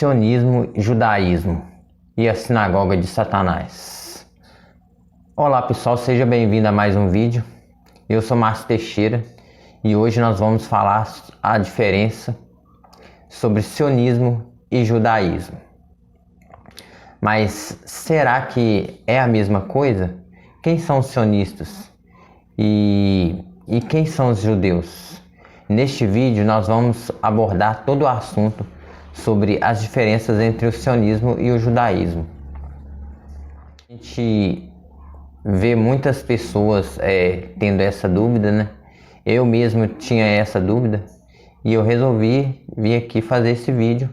Sionismo, judaísmo e a sinagoga de Satanás. Olá pessoal, seja bem-vindo a mais um vídeo. Eu sou Márcio Teixeira e hoje nós vamos falar a diferença sobre sionismo e judaísmo. Mas será que é a mesma coisa? Quem são os sionistas? E quem são os judeus? Neste vídeo nós vamos abordar todo o assunto sobre as diferenças entre o sionismo e o judaísmo. A gente vê muitas pessoas tendo essa dúvida, né? Eu mesmo tinha essa dúvida e eu resolvi vir aqui fazer esse vídeo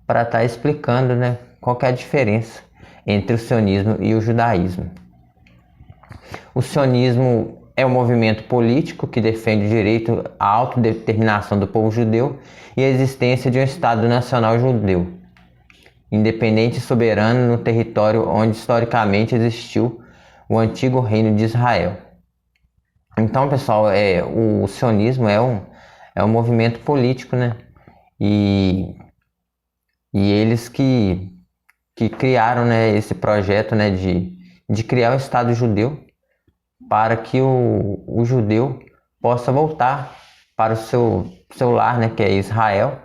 para estar explicando, né, qual que é a diferença entre o sionismo e o judaísmo. O sionismo é um movimento político que defende o direito à autodeterminação do povo judeu e a existência de um Estado nacional judeu, independente e soberano no território onde historicamente existiu o antigo reino de Israel. Então, pessoal, o sionismo é um movimento político, né? E eles que criaram, né, esse projeto, né, de criar o Estado judeu, para que o judeu possa voltar para o seu lar, né, que é Israel,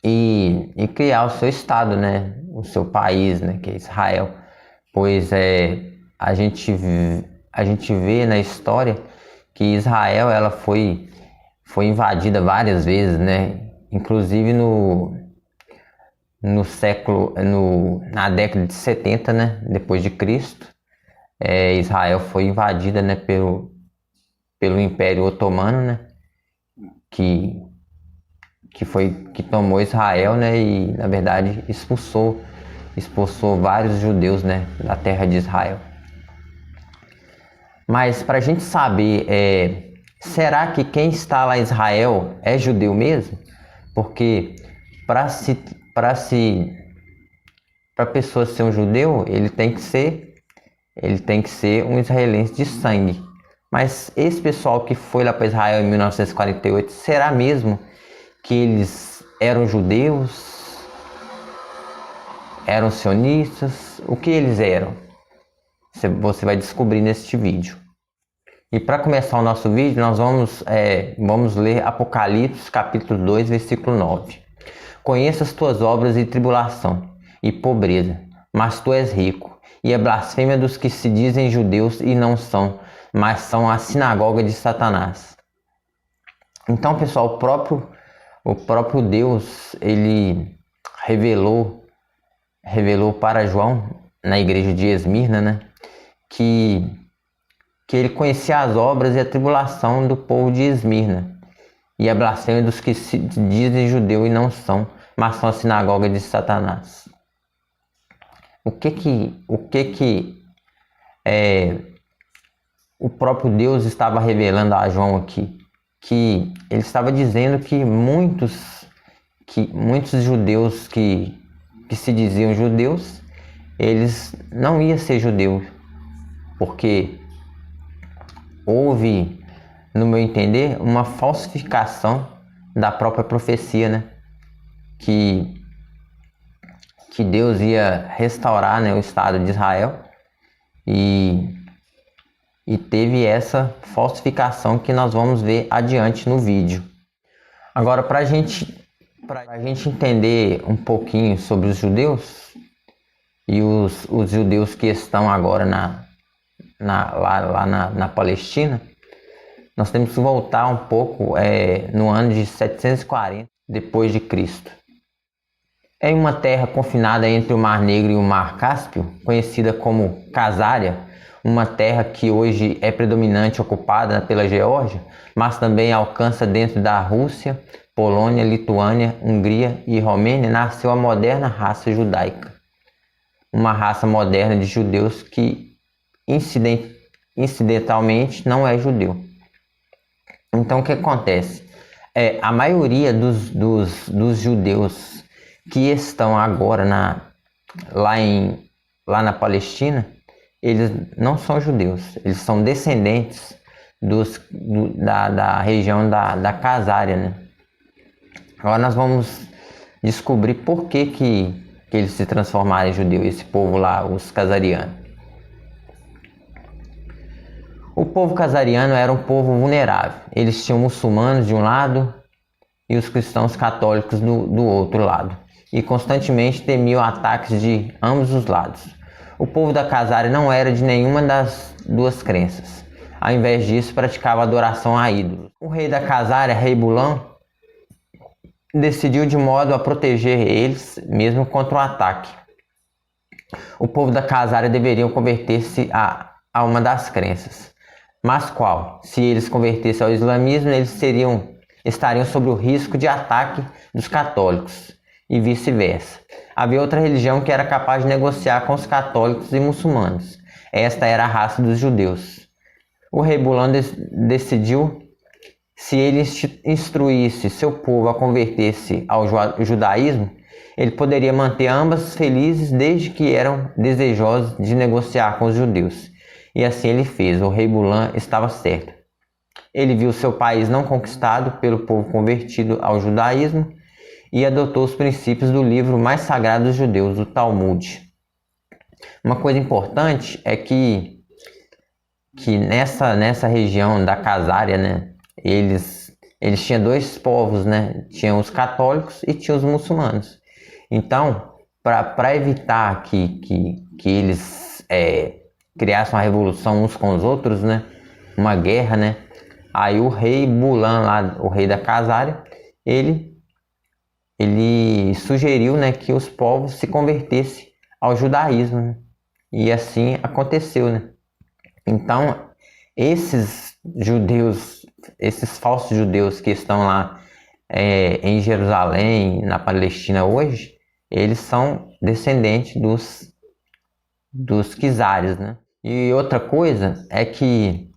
e criar o seu Estado, né, o seu país, né, que é Israel. Pois a gente vê na história que Israel ela foi invadida várias vezes, né, inclusive na década de 70, né, depois de Cristo. Israel foi invadida, né, pelo Império Otomano, né, que tomou Israel, né, e na verdade expulsou vários judeus, né, da terra de Israel. Mas para a gente saber, será que quem está lá em Israel é judeu mesmo? Porque para a pessoa ser um judeu, ele tem que ser um israelense de sangue. Mas esse pessoal que foi lá para Israel em 1948, será mesmo que eles eram judeus? Eram sionistas? O que eles eram? Você vai descobrir neste vídeo. E para começar o nosso vídeo, nós vamos ler Apocalipse capítulo 2, versículo 9. Conheço as tuas obras e tribulação e pobreza, mas tu és rico. E a blasfêmia dos que se dizem judeus e não são, mas são a sinagoga de Satanás. Então, pessoal, o próprio Deus, ele revelou para João, na igreja de Esmirna, né, que ele conhecia as obras e a tribulação do povo de Esmirna, e a blasfêmia dos que se dizem judeu e não são, mas são a sinagoga de Satanás. O próprio Deus estava revelando a João aqui? Que ele estava dizendo que muitos judeus que se diziam judeus, eles não iam ser judeus, porque houve, no meu entender, uma falsificação da própria profecia, né? Que Deus ia restaurar, né, o Estado de Israel, e teve essa falsificação que nós vamos ver adiante no vídeo. Agora, para a gente entender um pouquinho sobre os judeus e os judeus que estão agora lá na Palestina, nós temos que voltar um pouco no ano de 740 depois de Cristo. Em uma terra confinada entre o Mar Negro e o Mar Cáspio, conhecida como Casária, uma terra que hoje é predominante ocupada pela Geórgia, mas também alcança dentro da Rússia, Polônia, Lituânia, Hungria e Romênia, nasceu a moderna raça judaica. Uma raça moderna de judeus que incidentalmente não é judeu. Então o que acontece? A maioria dos judeus que estão agora lá na Palestina, eles não são judeus, eles são descendentes da região da Casária, né? Agora nós vamos descobrir por que eles se transformaram em judeu, esse povo lá, os casarianos. O povo casariano era um povo vulnerável. Eles tinham muçulmanos de um lado e os cristãos católicos do outro lado, e constantemente temiam ataques de ambos os lados. O povo da Casária não era de nenhuma das duas crenças. Ao invés disso, praticava adoração a ídolos. O rei da Casária, rei Bulão, decidiu de modo a proteger eles mesmo contra o ataque. O povo da Casária deveriam converter-se a uma das crenças. Mas qual? Se eles convertessem ao islamismo, eles estariam sob o risco de ataque dos católicos e vice-versa. Havia outra religião que era capaz de negociar com os católicos e muçulmanos. Esta era a raça dos judeus. O rei Bulão decidiu, se ele instruísse seu povo a converter-se ao judaísmo, ele poderia manter ambas felizes desde que eram desejosos de negociar com os judeus. E assim ele fez. O rei Bulão estava certo. Ele viu seu país não conquistado pelo povo convertido ao judaísmo e adotou os princípios do livro mais sagrado dos judeus, o Talmud. Uma coisa importante é que nessa região da Casária, né, eles tinham dois povos, né? Tinham os católicos e tinham os muçulmanos. Então, para evitar que eles criassem uma revolução uns com os outros, né, uma guerra, né, aí o rei Bulão, lá, o rei da Casária, ele sugeriu, né, que os povos se convertessem ao judaísmo, né? E assim aconteceu, né? Então, esses judeus, esses falsos judeus que estão lá em Jerusalém, na Palestina hoje, eles são descendentes dos quizares, né? E outra coisa é que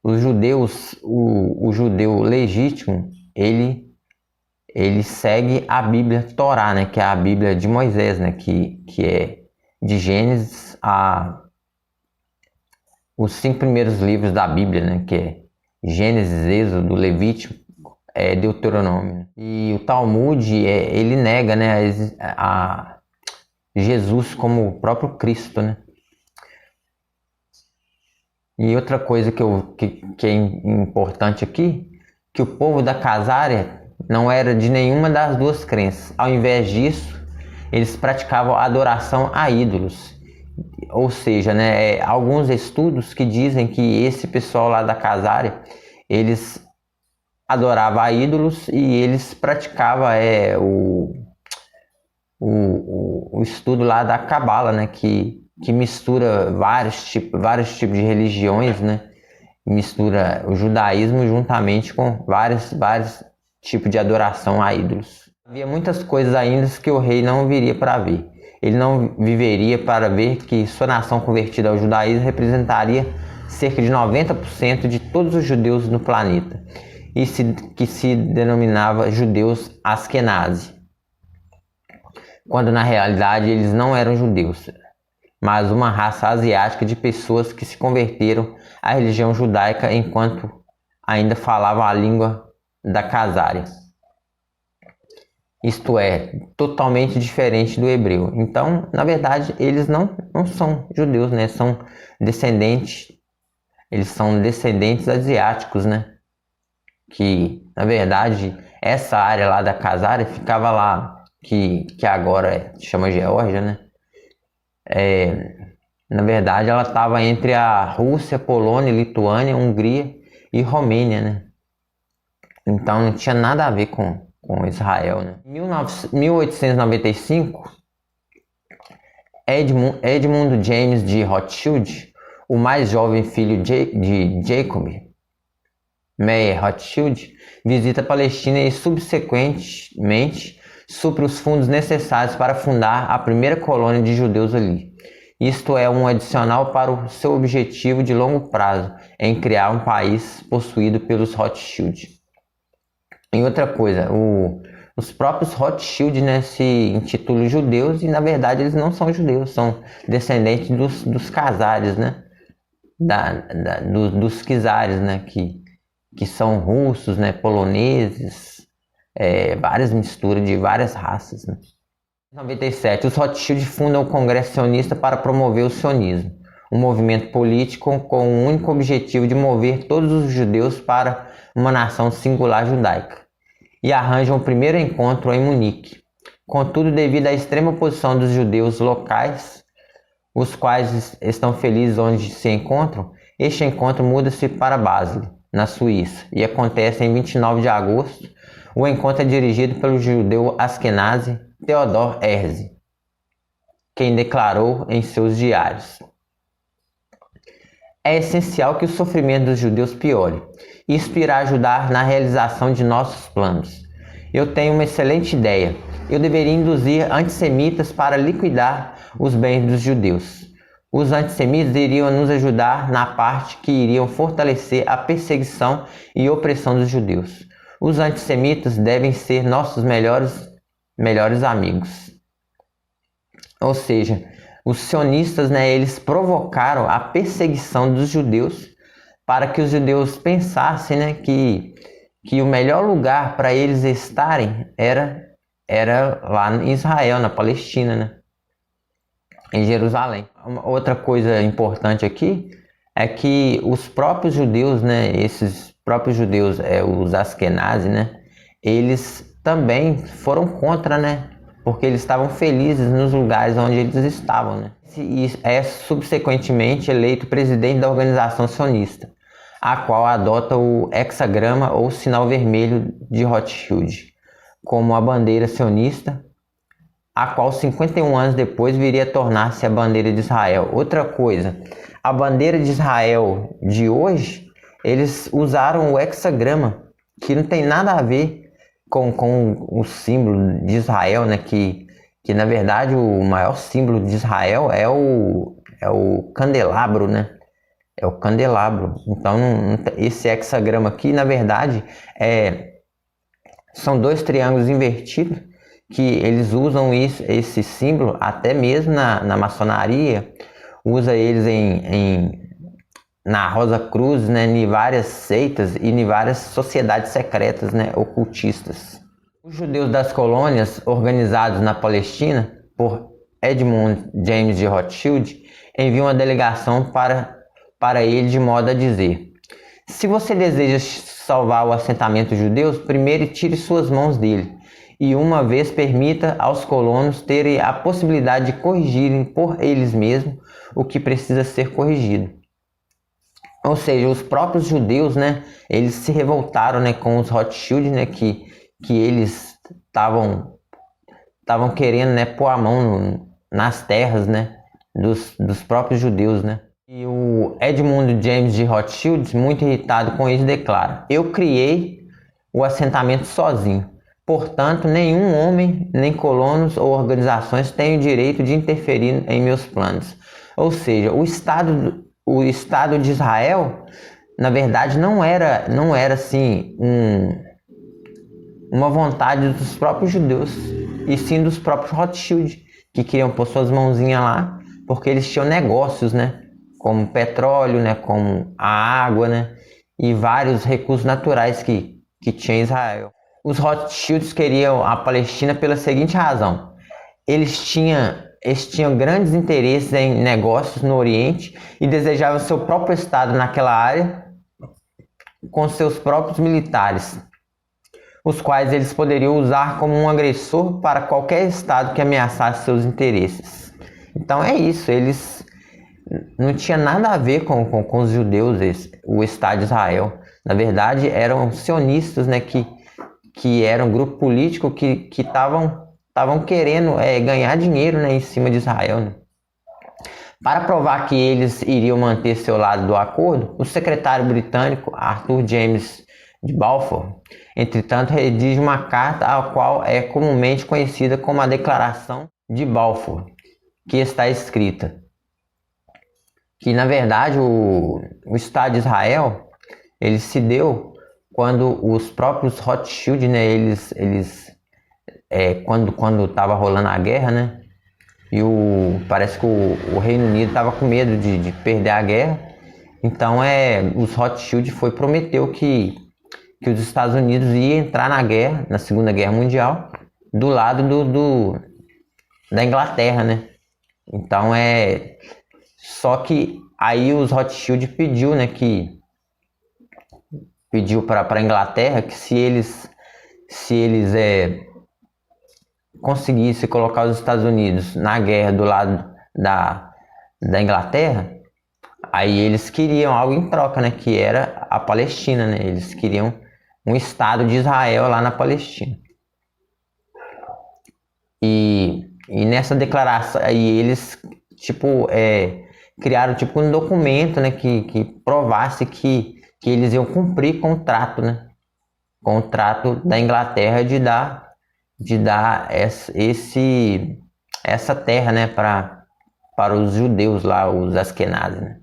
os judeus, o judeu legítimo, ele segue a Bíblia Torá, né? Que é a Bíblia de Moisés, né? Que é de Gênesis a os 5 primeiros livros da Bíblia, né? Que é Gênesis, Êxodo, Levítico, Deuteronômio. E o Talmud, ele nega, né, a Jesus como o próprio Cristo, né? E outra coisa que é importante aqui, que o povo da Casária não era de nenhuma das duas crenças. Ao invés disso, eles praticavam adoração a ídolos. Ou seja, né, alguns estudos que dizem que esse pessoal lá da Casária, eles adoravam a ídolos e eles praticavam o estudo lá da Cabala, né, que mistura vários tipos de religiões, né, mistura o judaísmo juntamente com vários tipos de adoração a ídolos. Havia muitas coisas ainda que o rei não viria para ver. Ele não viveria para ver que sua nação convertida ao judaísmo representaria cerca de 90% de todos os judeus no planeta, e que se denominava judeus Askenazi, quando na realidade eles não eram judeus, mas uma raça asiática de pessoas que se converteram à religião judaica enquanto ainda falavam a língua da Casária. Isto é, totalmente diferente do hebreu. Então, na verdade, eles não são judeus, né? Eles são descendentes asiáticos, né? Que, na verdade, essa área lá da Casária ficava lá, que agora chama Geórgia, né? Na verdade, ela estava entre a Rússia, Polônia, Lituânia, Hungria e Romênia, né? Então, não tinha nada a ver com Israel, né? Em 1895, Edmund James de Rothschild, o mais jovem filho de Jacob Meyer Rothschild, visita a Palestina e subsequentemente supre os fundos necessários para fundar a primeira colônia de judeus ali. Isto é um adicional para o seu objetivo de longo prazo em criar um país possuído pelos Rothschild. E outra coisa, os próprios Rothschild, né, se intitulam judeus e na verdade eles não são judeus, são descendentes dos Casários, né, dos Quizares, né, que são russos, né, poloneses, várias misturas de várias raças, né? Em 97, os Rothschild fundam o Congresso Sionista para promover o sionismo, um movimento político com o único objetivo de mover todos os judeus para uma nação singular judaica, e arranjam o primeiro encontro em Munique. Contudo, devido à extrema oposição dos judeus locais, os quais estão felizes onde se encontram, este encontro muda-se para Basel, na Suíça, e acontece em 29 de agosto. O encontro é dirigido pelo judeu Askenazi Theodor Herzl, quem declarou em seus diários: é essencial que o sofrimento dos judeus piore. Isso irá ajudar na realização de nossos planos. Eu tenho uma excelente ideia. Eu deveria induzir antissemitas para liquidar os bens dos judeus. Os antissemitas iriam nos ajudar na parte que iriam fortalecer a perseguição e opressão dos judeus. Os antissemitas devem ser nossos melhores amigos. Ou seja, os sionistas, né, eles provocaram a perseguição dos judeus para que os judeus pensassem, né, que o melhor lugar para eles estarem era lá em Israel, na Palestina, né, em Jerusalém. Outra coisa importante aqui é que os próprios judeus, né, esses próprios judeus, os Askenazi, né, eles também foram contra, né, porque eles estavam felizes nos lugares onde eles estavam, né? E é subsequentemente eleito presidente da organização sionista, a qual adota o hexagrama ou sinal vermelho de Rothschild como a bandeira sionista, a qual 51 anos depois viria a tornar-se a bandeira de Israel. Outra coisa, a bandeira de Israel de hoje, eles usaram o hexagrama, que não tem nada a ver com o símbolo de Israel, né? Que na verdade o maior símbolo de Israel é o candelabro, né? É o candelabro. Então esse hexagrama aqui, na verdade, são dois triângulos invertidos, que eles usam esse símbolo até mesmo na maçonaria, usa eles na Rosa Cruz, né, em várias seitas e em várias sociedades secretas, né, ocultistas. Os judeus das colônias, organizados na Palestina por Edmund James de Rothschild, enviam uma delegação para ele, de modo a dizer: se você deseja salvar o assentamento judeus, primeiro tire suas mãos dele, e uma vez permita aos colonos terem a possibilidade de corrigirem por eles mesmos o que precisa ser corrigido. Ou seja, os próprios judeus, né, eles se revoltaram, né, com os Rothschild, né, que eles estavam querendo, né, pôr a mão nas terras, né, dos próprios judeus, né. E o Edmund James de Rothschild, muito irritado com isso, declara: eu criei o assentamento sozinho. Portanto, nenhum homem, nem colonos ou organizações têm o direito de interferir em meus planos. Ou seja, o Estado de Israel, na verdade, não era assim uma vontade dos próprios judeus, e sim dos próprios Rothschild, que queriam pôr suas mãozinhas lá, porque eles tinham negócios, né, como petróleo, né, como a água, né, e vários recursos naturais que tinha Israel. Os Rothschilds queriam a Palestina pela seguinte razão: eles tinham grandes interesses em negócios no Oriente e desejavam seu próprio estado naquela área, com seus próprios militares, os quais eles poderiam usar como um agressor para qualquer estado que ameaçasse seus interesses. Então é isso, eles não tinha nada a ver com os judeus, o Estado de Israel. Na verdade, eram sionistas, né, que eram um grupo político que estavam querendo ganhar dinheiro, né, em cima de Israel, né? Para provar que eles iriam manter seu lado do acordo, o secretário britânico Arthur James de Balfour, entretanto, redige uma carta a qual é comumente conhecida como a Declaração de Balfour, que está escrita que, na verdade, o Estado de Israel ele se deu quando os próprios Rothschild, né, quando estava rolando a guerra, né, e parece que o Reino Unido estava com medo de perder a guerra, então os Rothschild prometeu que que os Estados Unidos iam entrar na guerra, na Segunda Guerra Mundial, do lado da Inglaterra, né? Então só que aí os Rothschild pediu, né, pediu para a Inglaterra que se eles conseguissem colocar os Estados Unidos na guerra do lado da Inglaterra, aí eles queriam algo em troca, né, que era a Palestina, né? Eles queriam um Estado de Israel lá na Palestina. E nessa declaração aí eles criaram um documento, né, que provasse que eles iam cumprir contrato, né? Contrato da Inglaterra de dar essa terra, né, para os judeus lá, os Askenazes, né?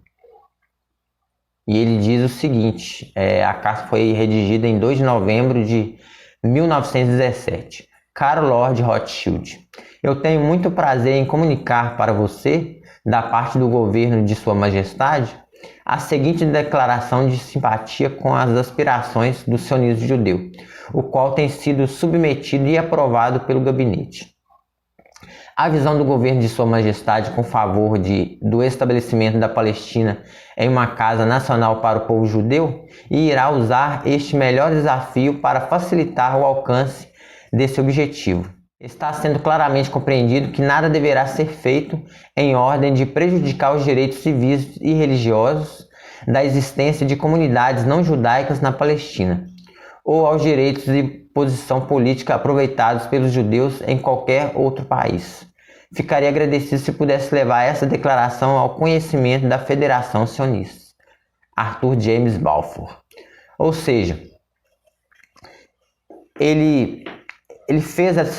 E ele diz o seguinte, a carta foi redigida em 2 de novembro de 1917. Caro Lord Rothschild, eu tenho muito prazer em comunicar para você, da parte do governo de Sua Majestade, a seguinte declaração de simpatia com as aspirações do sionismo judeu, o qual tem sido submetido e aprovado pelo gabinete. A visão do governo de Sua Majestade com favor do estabelecimento da Palestina em uma casa nacional para o povo judeu e irá usar este melhor desafio para facilitar o alcance desse objetivo. Está sendo claramente compreendido que nada deverá ser feito em ordem de prejudicar os direitos civis e religiosos da existência de comunidades não judaicas na Palestina, ou aos direitos de posição política aproveitados pelos judeus em qualquer outro país. Ficaria agradecido se pudesse levar essa declaração ao conhecimento da Federação Sionista. Arthur James Balfour. Ou seja, ele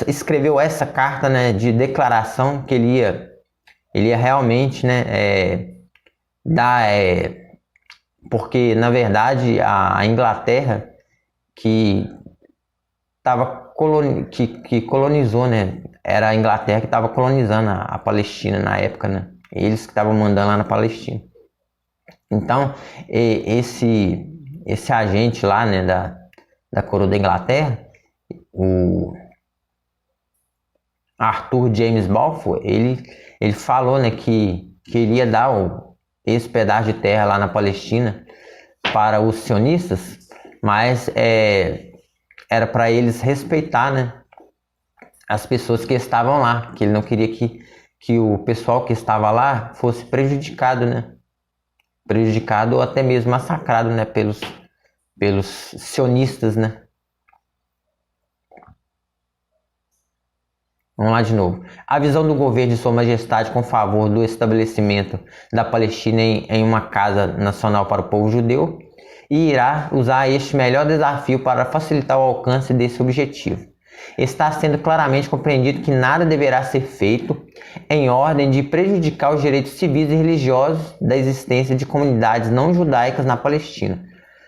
escreveu essa carta, né, de declaração que ele ia realmente, né, porque na verdade a Inglaterra que colonizou, né, era a Inglaterra que estava colonizando a Palestina na época, né, eles que estavam mandando lá na Palestina. Então esse agente lá, né, da coroa da Inglaterra, o Arthur James Balfour, ele falou, né, que queria dar esse pedaço de terra lá na Palestina para os sionistas, mas era para eles respeitar, né, as pessoas que estavam lá, que ele não queria que o pessoal que estava lá fosse prejudicado, né, prejudicado ou até mesmo massacrado, né, pelos sionistas, né. Vamos lá de novo. A visão do governo de Sua Majestade com favor do estabelecimento da Palestina em uma casa nacional para o povo judeu e irá usar este melhor desafio para facilitar o alcance desse objetivo. Está sendo claramente compreendido que nada deverá ser feito em ordem de prejudicar os direitos civis e religiosos da existência de comunidades não judaicas na Palestina.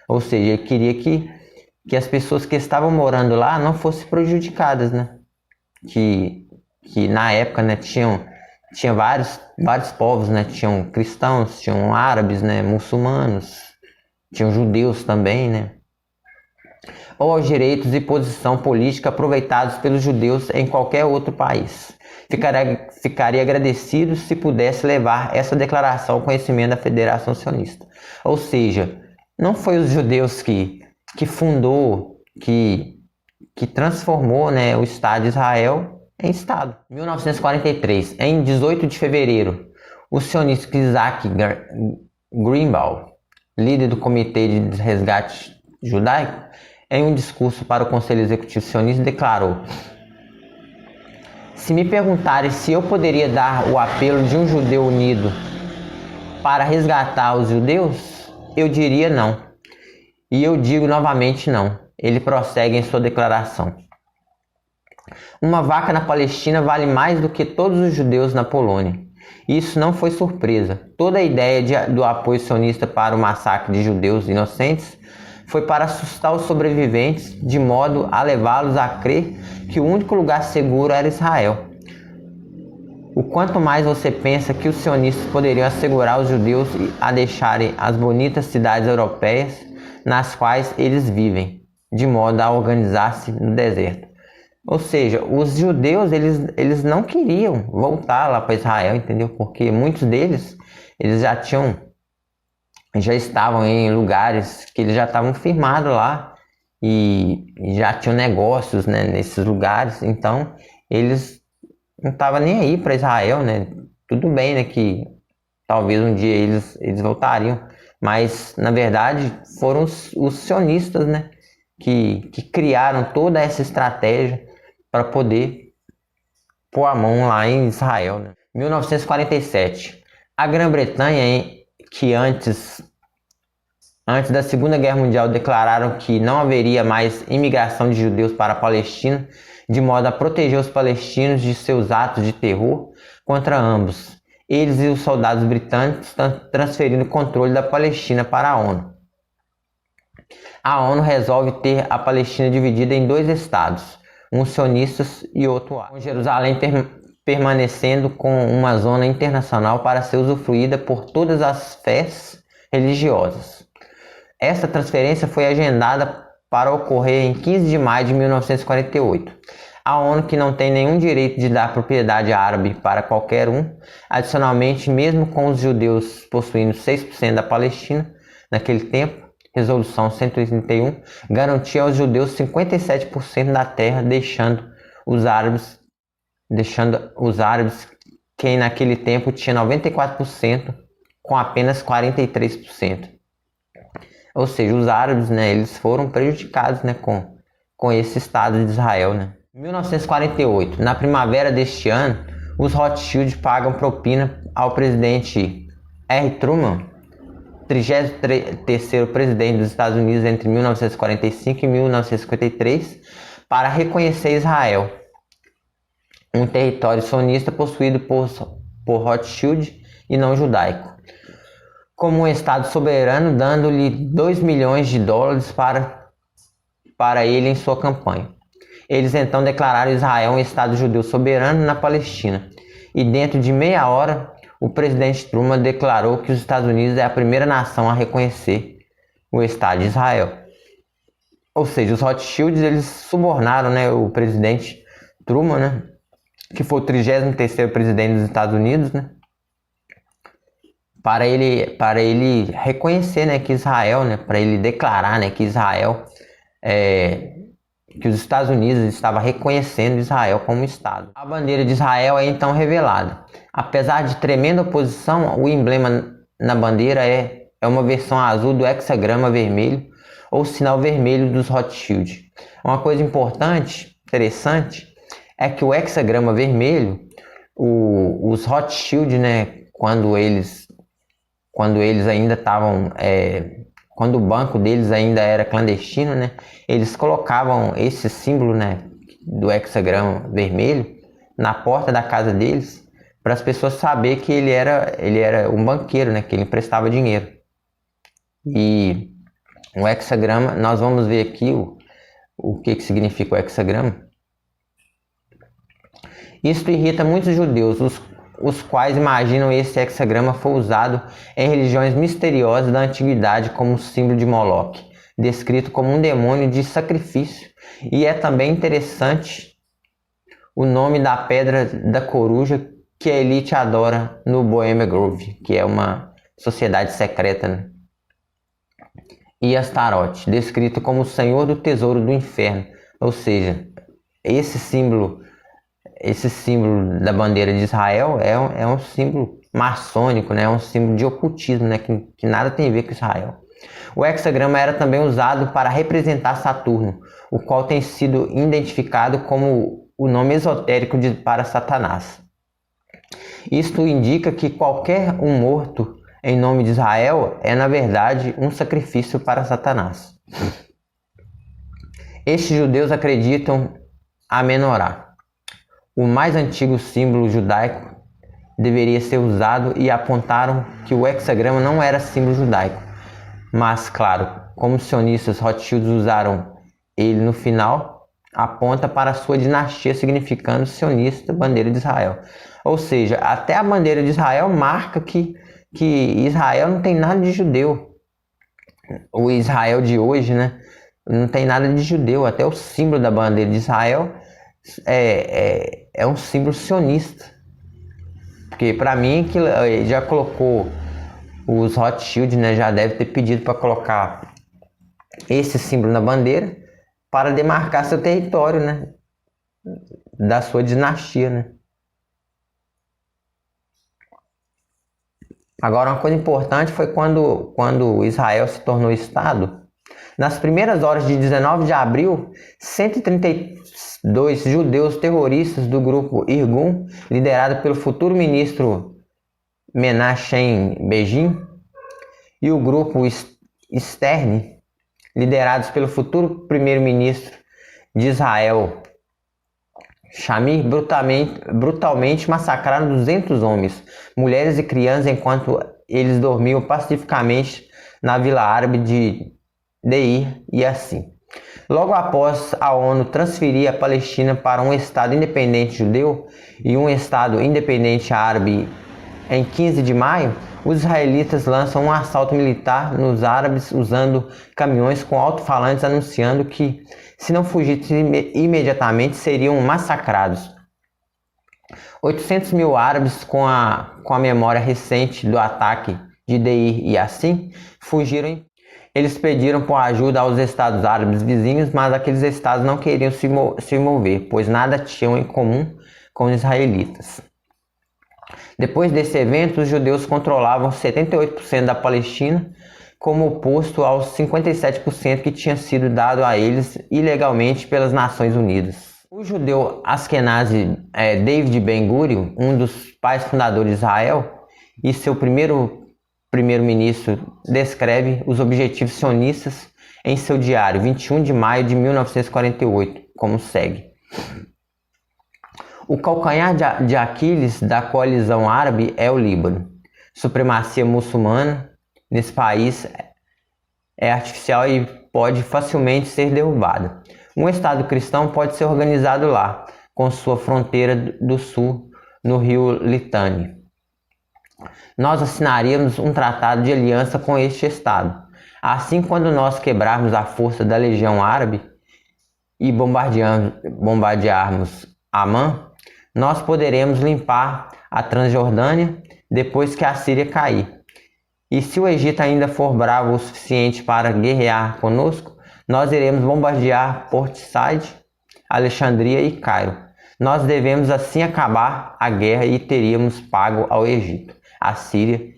Ou seja, ele queria que as pessoas que estavam morando lá não fossem prejudicadas, né? Que na época, né, tinha vários povos, né? Tinham cristãos, tinham árabes, né, muçulmanos, tinham judeus também, né? Ou aos direitos e posição política aproveitados pelos judeus em qualquer outro país. Ficaria agradecido se pudesse levar essa declaração ao conhecimento da Federação Sionista. Ou seja, não foi os judeus que fundou, que transformou, né, o Estado de Israel em Estado. 1943, em 18 de fevereiro, o sionista Isaac Greenbaum, líder do Comitê de Resgate Judaico, em um discurso para o Conselho Executivo Sionista, declarou: se me perguntarem se eu poderia dar o apelo de um judeu unido para resgatar os judeus, eu diria não. E eu digo novamente não. Ele prossegue em sua declaração: uma vaca na Palestina vale mais do que todos os judeus na Polônia. Isso não foi surpresa. Toda a ideia do apoio sionista para o massacre de judeus inocentes foi para assustar os sobreviventes, de modo a levá-los a crer que o único lugar seguro era Israel. O quanto mais você pensa que os sionistas poderiam assegurar os judeus a deixarem as bonitas cidades europeias nas quais eles vivem. de modo a organizar-se no deserto. Ou seja, os judeus eles não queriam voltar lá para Israel, entendeu? Porque muitos deles eles já estavam em lugares que eles já estavam firmados lá e já tinham negócios, né, nesses lugares. Então eles não estavam nem aí para Israel, né? Tudo bem, né, que talvez um dia eles voltariam, mas na verdade foram os sionistas, né, que criaram toda essa estratégia para poder pôr a mão lá em Israel, né? 1947. A Grã-Bretanha, que antes da Segunda Guerra Mundial declararam que não haveria mais imigração de judeus para a Palestina, de modo a proteger os palestinos de seus atos de terror contra ambos. Eles e os soldados britânicos estão transferindo o controle da Palestina para a ONU. A ONU resolve ter a Palestina dividida em dois estados, um sionistas e outro árabe, com Jerusalém permanecendo com uma zona internacional para ser usufruída por todas as fés religiosas. Essa transferência foi agendada para ocorrer em 15 de maio de 1948. A ONU, que não tem nenhum direito de dar propriedade árabe para qualquer um, adicionalmente, mesmo com os judeus possuindo 6% da Palestina, naquele tempo, Resolução 131, garantia aos judeus 57% da terra, deixando os árabes que naquele tempo tinha 94%, com apenas 43%. Ou seja, os árabes, né, eles foram prejudicados, né, com esse Estado de Israel, né. 1948, na primavera deste ano, os Rothschild pagam propina ao presidente R. Truman, 33º presidente dos Estados Unidos entre 1945 e 1953, para reconhecer Israel, um território sionista possuído por Rothschild e não judaico, como um Estado soberano, dando-lhe 2 milhões de dólares para ele em sua campanha. Eles então declararam Israel um Estado judeu soberano na Palestina, e dentro de meia hora, o presidente Truman declarou que os Estados Unidos é a primeira nação a reconhecer o Estado de Israel. Ou seja, os Rothschilds, eles subornaram, né, o presidente Truman, né, que foi o 33º presidente dos Estados Unidos, né, para ele reconhecer, né, que Israel, né, para ele declarar, né, que Israel, que os Estados Unidos estavam reconhecendo Israel como Estado. A bandeira de Israel é então revelada. Apesar de tremenda oposição, o emblema na bandeira é uma versão azul do hexagrama vermelho, ou sinal vermelho dos Rothschild. Uma coisa importante, interessante, é que o hexagrama vermelho, os Rothschild, né, quando eles ainda estavam, quando o banco deles ainda era clandestino, né, eles colocavam esse símbolo, né, do hexagrama vermelho na porta da casa deles, para as pessoas saberem que ele era um banqueiro, né, que ele emprestava dinheiro. E o hexagrama, nós vamos ver aqui o que significa o hexagrama. Isto irrita muitos judeus, os quais imaginam esse hexagrama foi usado em religiões misteriosas da antiguidade como símbolo de Moloque, descrito como um demônio de sacrifício, e é também interessante o nome da pedra da coruja que a elite adora no Bohemian Grove, que é uma sociedade secreta, né? E Astarote, descrito como o senhor do tesouro do inferno, ou seja, esse símbolo da bandeira de Israel é um símbolo maçônico, né? É um símbolo de ocultismo, né? Que nada tem a ver com Israel. O hexagrama era também usado para representar Saturno, o qual tem sido identificado como o nome esotérico para Satanás. Isto indica que qualquer um morto em nome de Israel é, na verdade, um sacrifício para Satanás. Estes judeus acreditam a Menorá, o mais antigo símbolo judaico, deveria ser usado, e apontaram que o hexagrama não era símbolo judaico. Mas, claro, como os sionistas Rothschild usaram ele no final, aponta para a sua dinastia, significando sionista, bandeira de Israel. Ou seja, até a bandeira de Israel marca que Israel não tem nada de judeu. O Israel de hoje, né? não tem nada de judeu. Até o símbolo da bandeira de Israel é um símbolo sionista. Porque para mim que já colocou os Rothschild, né, já deve ter pedido para colocar esse símbolo na bandeira para demarcar seu território, né, da sua dinastia, né. Agora, uma coisa importante foi quando Israel se tornou Estado. Nas primeiras horas de 19 de abril, 132 judeus terroristas do grupo Irgun, liderado pelo futuro ministro Menachem Begin, e o grupo Stern, liderados pelo futuro primeiro-ministro de Israel, Shamir, brutalmente massacraram 200 homens, mulheres e crianças enquanto eles dormiam pacificamente na vila árabe de Deir e assim. Logo após a ONU transferir a Palestina para um Estado independente judeu e um Estado independente árabe em 15 de maio, os israelitas lançam um assalto militar nos árabes usando caminhões com alto-falantes anunciando que, se não fugissem imediatamente, seriam massacrados. 800 mil árabes, com a memória recente do ataque de Deir e assim, fugiram. Eles pediram por ajuda aos estados árabes vizinhos, mas aqueles estados não queriam se mover, pois nada tinham em comum com os israelitas. Depois desse evento, os judeus controlavam 78% da Palestina, como oposto aos 57% que tinha sido dado a eles ilegalmente pelas Nações Unidas. O judeu Ashkenazi David Ben-Gurion, um dos pais fundadores de Israel, e seu primeiro-ministro descreve os objetivos sionistas em seu diário, 21 de maio de 1948, como segue. O calcanhar de Aquiles da coalizão árabe é o Líbano. Supremacia muçulmana nesse país é artificial e pode facilmente ser derrubada. Um Estado cristão pode ser organizado lá, com sua fronteira do sul no rio Litani. Nós assinaríamos um tratado de aliança com este Estado. Assim, quando nós quebrarmos a força da Legião Árabe e bombardearmos Amã, nós poderemos limpar a Transjordânia depois que a Síria cair. E se o Egito ainda for bravo o suficiente para guerrear conosco, nós iremos bombardear Port Said, Alexandria e Cairo. Nós devemos assim acabar a guerra e teríamos pago ao Egito, a Síria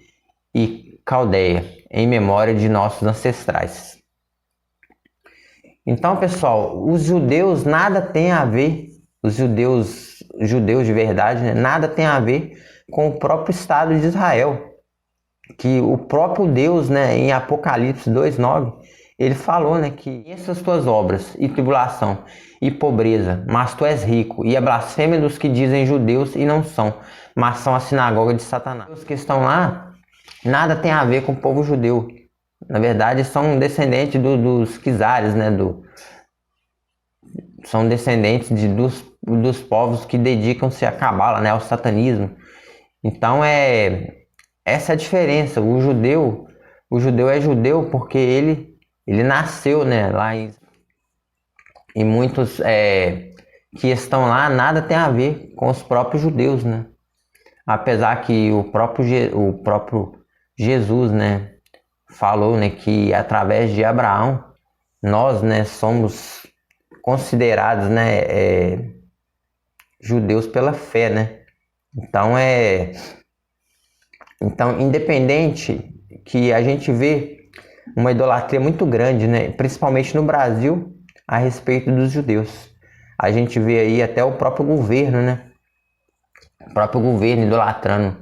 e Caldeia, em memória de nossos ancestrais. Então, pessoal, os judeus nada tem a ver, os judeus de verdade, né, nada tem a ver com o próprio Estado de Israel. Que o próprio Deus, né, em Apocalipse 2:9, ele falou, né, que essas tuas obras e tribulação e pobreza, mas tu és rico, e a blasfêmia dos que dizem judeus e não são, mas são a sinagoga de Satanás. Os que estão lá nada tem a ver com o povo judeu. Na verdade, são descendentes dos Quizares, né, são descendentes dos povos que dedicam-se a Cabala, né, ao satanismo. Então essa é a diferença. O judeu é judeu porque ele nasceu, né, lá e muitos que estão lá nada tem a ver com os próprios judeus, né? Apesar que o próprio Jesus, né, falou, né, que através de Abraão nós, né, somos considerados, né, judeus pela fé, né? Então, independente que a gente vê uma idolatria muito grande, né, principalmente no Brasil, a respeito dos judeus. A gente vê aí até o próprio governo, né? O próprio governo idolatrando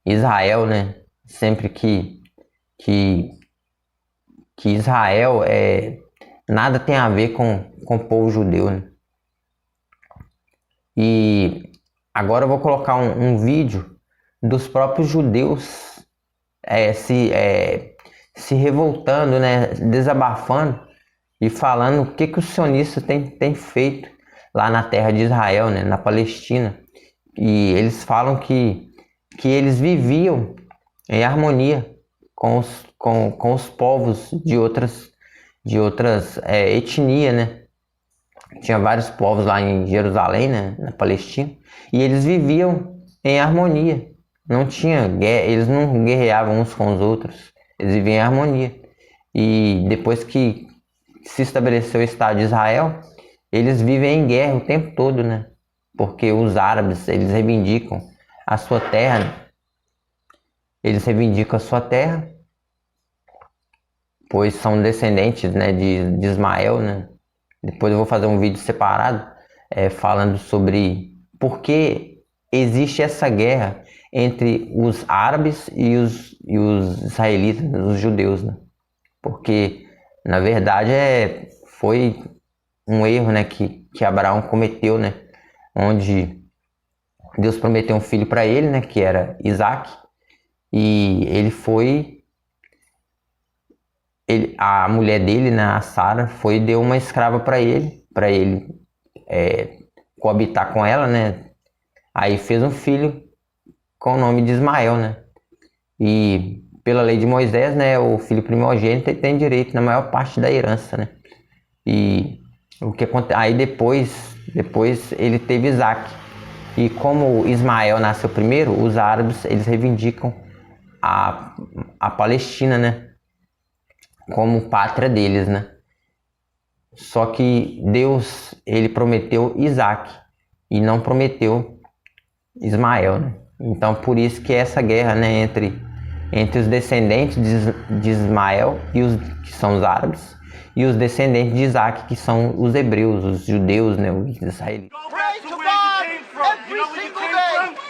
Israel, né? Sempre que Israel nada tem a ver com o povo judeu, né? E agora eu vou colocar um vídeo dos próprios judeus se revoltando, né, desabafando e falando o que os sionistas têm feito lá na terra de Israel, né, na Palestina. E eles falam que eles viviam em harmonia com os povos de outras de outras etnias, né? Tinha vários povos lá em Jerusalém, né, na Palestina, e eles viviam em harmonia. Não tinha guerra, eles não guerreavam uns com os outros, eles viviam em harmonia. E depois que se estabeleceu o Estado de Israel, eles vivem em guerra o tempo todo, né? Porque os árabes, eles reivindicam a sua terra, né? Eles reivindicam a sua terra, pois são descendentes, né, de Ismael, né? Depois eu vou fazer um vídeo separado falando sobre por que existe essa guerra entre os árabes e os israelitas, os judeus, né? Porque, na verdade, foi um erro, né, que Abraão cometeu, né? Onde Deus prometeu um filho para ele, né, que era Isaac, e a mulher dele, né, a Sara, deu uma escrava para ele coabitar com ela, né? Aí fez um filho com o nome de Ismael, né? E pela lei de Moisés, né, o filho primogênito tem direito na maior parte da herança, né? E o que acontece? Aí depois ele teve Isaac. E como Ismael nasceu primeiro, os árabes, eles reivindicam a Palestina, né, como pátria deles, né? Só que Deus, ele prometeu Isaac e não prometeu Ismael, né? Então por isso que é essa guerra, né, entre os descendentes de Ismael, que são os árabes, e os descendentes de Isaac, que são os hebreus, os judeus, né, os israelitas.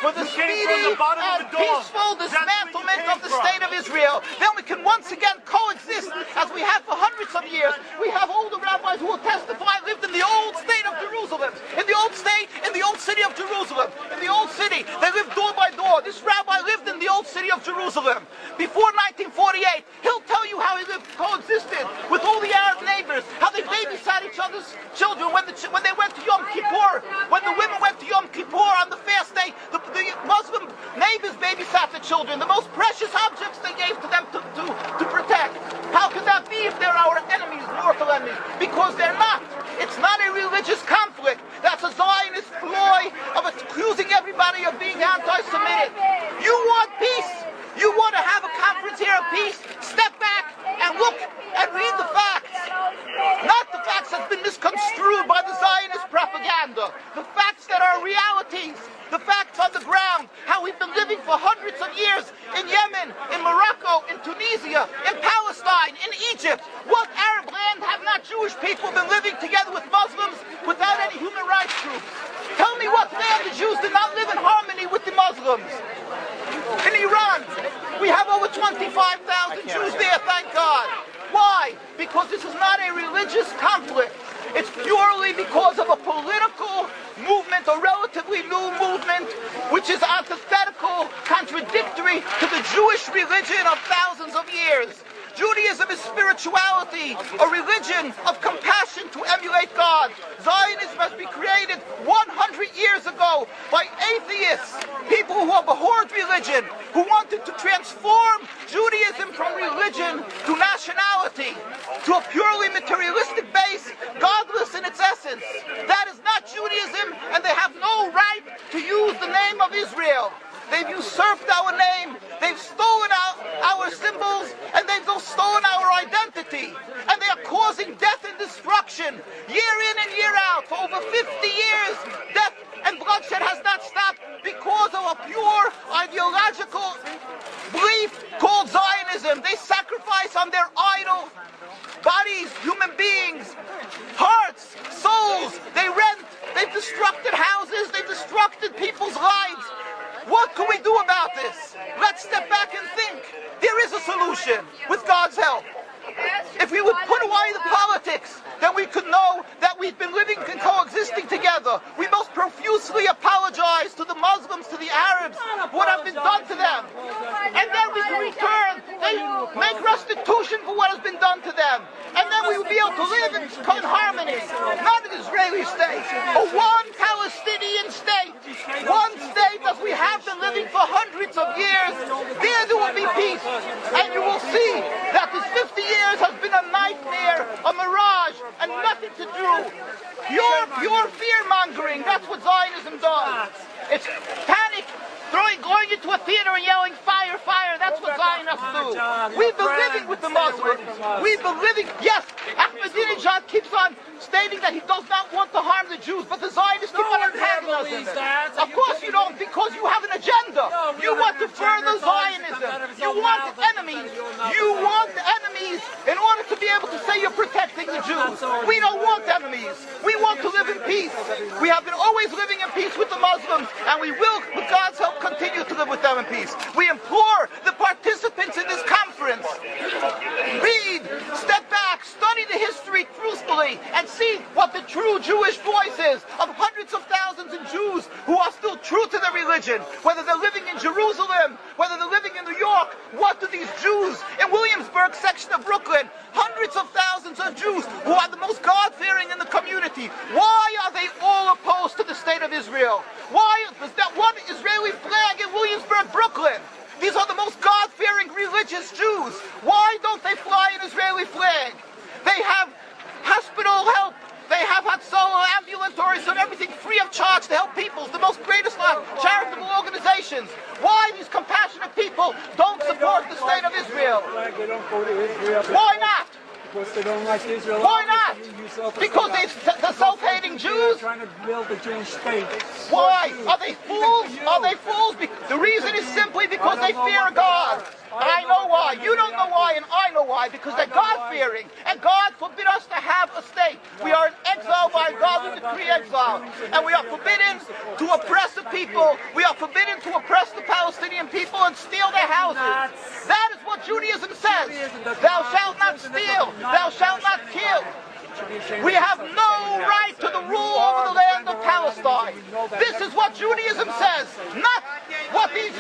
For the speedy and peaceful dismantlement of the state of Israel. Then we can once again coexist as we have for hundreds of years. We have older rabbis who will testify lived in the old state of Jerusalem. In the old state, in the old city of Jerusalem. In the old city, they lived door by door. This rabbi lived in the old city of Jerusalem. Before 1948, he'll tell you how he lived, coexisted with all the Arab neighbors, how they babysat each other's children when they went to Yom Kippur, when the women went to Yom Kippur on the fast day, the Muslim neighbors babysat the children, the most precious objects they gave to them to protect. How could that be if they're our enemies, mortal enemies? Because they're not. It's not a religious conflict. That's a Zionist ploy of accusing everybody of being anti-Semitic. You want peace? You want to have a conference here of peace? Step back and look and read the facts. Not the facts that's been misconstrued by the Zionist propaganda. The facts that are realities. The facts on the ground. How we've been living for hundreds of years in Yemen, in Morocco, in Tunisia, in Palestine, in Egypt. What Arab land have not Jewish people been living together with Muslims without any human rights groups? Tell me what land the Jews did not live in harmony with the Muslims. In Iran, we have over 25,000 Jews there, thank God. Why? Because this is not a religious conflict. It's purely because of a political movement, a relatively new movement, which is antithetical, contradictory to the Jewish religion of thousands of years. Judaism is spirituality, a religion of compassion to emulate God. Zionism has been created 100 years ago by atheists, people who abhorred religion, who wanted to transform Judaism from religion to nationality, to a purely materialistic base, godless in its essence. That is not Judaism, and they have no right to use the name of Israel. They've usurped our name, they've stolen our symbols, and they've stolen our identity. And they are causing death and destruction year in and year out. For over 50 years, death and bloodshed has not stopped because of a pure ideological belief called Zionism. They sacrifice on their idol bodies, human beings, hearts, souls. They rent, they've destructed houses, they've destructed people's lives. What can we do about this? Let's step back and think. There is a solution with God's help. If we would put away the politics, then we could know that we've been living and coexisting together. We most profusely apologize to the Muslims, to the Arabs, for what has been done to them. And then we can return, they make restitution for what has been done to them. And then we will be able to live in harmony. Not an Israeli state, a one Palestinian state. One state as we have been living for hundreds of years. There will be peace. And you will see that this 50 years has been a nightmare nothing to do. You're fear-mongering. That's what Zionism does. It's panic, going into a theater and yelling, fire, fire. That's what Zionists do. We've been living with the Muslims. We've been living, yes, Ahmadinejad keeps on stating that he does not want to harm the Jews, but the Zionists keep on antagonizing them. Of course you don't, because you have an agenda. You want to further Zionism. You want enemies. You want enemies in order to be able to say you're protecting the Jews. We don't want enemies. We want to live in peace. We have been always living in peace with the Muslims, and we will, with God's help, continue to live with them in peace. We implore the participants in this conference, read, step back, study the history truthfully, and see what the true Jewish voice is of hundreds of thousands of Jews who are still true to their religion, whether they're living in Jerusalem, whether they're living in New York. What do these Jews in Williamsburg section of Brooklyn, hundreds of thousands of Jews who are the most God-fearing in the community, why are they all opposed to the state of Israel? Why is that one Israeli flag in Williamsburg, Brooklyn? These are the most God-fearing religious Jews. Why don't they fly an Israeli flag? They have hospital help. They have Hatzalah, ambulatories, and everything free of charge to help people. It's the most greatest charitable organizations. Why these compassionate people don't support the state of Israel? Why not? Because they don't like Israel. Why not? Because they're self-hating Jews? Trying to build a Jewish state. Why? Are they fools? Are they fools? The reason is simply because they fear God. I know why. You don't know why, and I know why. Because they're God-fearing. And God forbid us to have a state. We are in exile by God. We decree exile. And we are forbidden to oppress the people. We are forbidden to oppress the Palestinian people and steal their houses. That is what Judaism says. Thou shalt not steal. Thou shalt not kill. We have no right to the rule over the land of Palestine. This is what Judaism says, not what these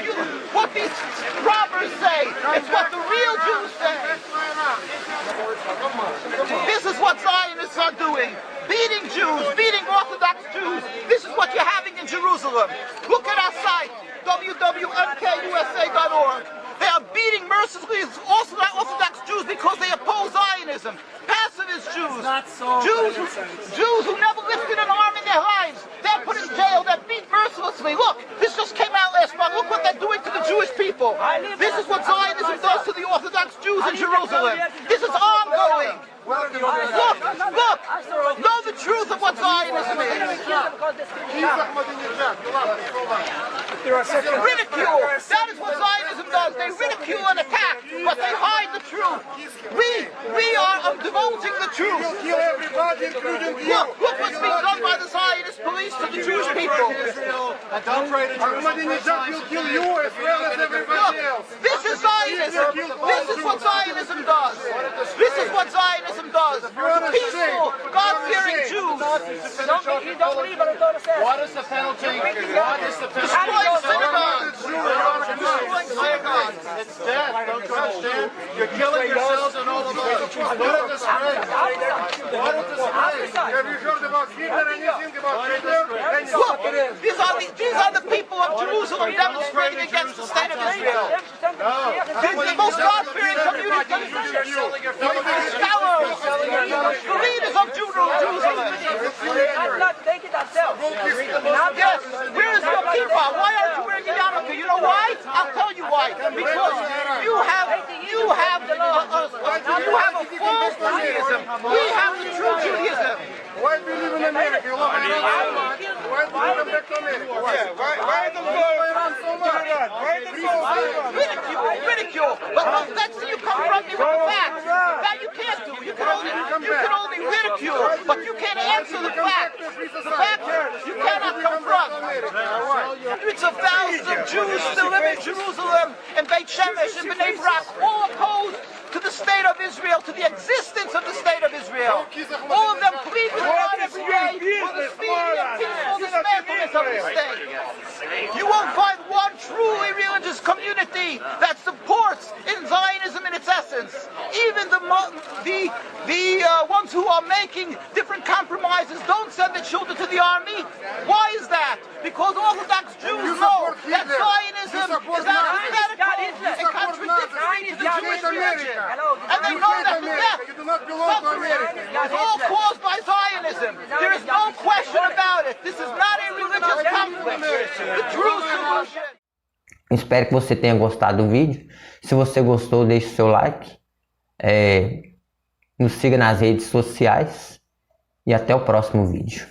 robbers say. It's what the real Jews say. This is what Zionists are doing. Beating Jews, beating Orthodox Jews. This is what you're having in Jerusalem. Look at our site, www.mkusa.org. They are beating mercilessly Orthodox Jews because they oppose Zionism. Pacifist Jews, Jews who never lifted an arm in their lives, they're put in jail, they're beat mercilessly. Look, this just came out last month. Look what they're doing to the Jewish people. This is what Zionism does to the Orthodox Jews in Jerusalem. This is ongoing. Look, know the truth of what Zionism is. Ridicule. That is what Zionism does. They ridicule and attack, but they hide the truth. We are divulging the truth. Look what's being done by the Zionist police to the Jewish people. Ahmadinejad will kill you as well as everybody else. This is Zionism. This is what Zionism does. This is what Zionism does. Peaceful, God-fearing Jews. What is the penalty? What is the penalty? Destroying synagogues. Destroying synagogues. It's death. Don't you understand? You're killing yourselves and all of us. What a disgrace. What a disgrace. Have you heard about Hitler? Anything about Hitler? Look, these are the people of Jerusalem demonstrating against the state of Israel. This is the most God-fearing community. Scholars, the leaders of Jerusalem. Yes, where is your kippah? Why aren't you wearing a yarmulke? You know why? I'll tell you why. Because you have a false Judaism. We have the true Judaism. Why do you live in America? You love Iran so much. Why do you come back to America? Why do you love Iran so much? Ridicule. But let's see you confront me with the facts. That you can't do. You can only ridicule, but you can't answer the facts. The facts you cannot confront. Hundreds of thousands of Jews still live in Jerusalem, in Beit Shemesh, in Bnei Brak, all opposed to the state of Israel, to the existence of the state of Israel. All of them plead with God every day for the speedy and peaceful dismantlement of the state. You won't find one truly religious community that supports in Zionism in its essence. Even the ones who are making different compromises don't send their children to the army. Why is that? Because Orthodox Jews know that Zionism is antithetical and contradictory to the Jewish religion. And they know that the death, suffering, is all caused by Zionism. Espero que você tenha gostado do vídeo. Se você gostou, deixe o seu like. Nos siga nas redes sociais. E até o próximo vídeo.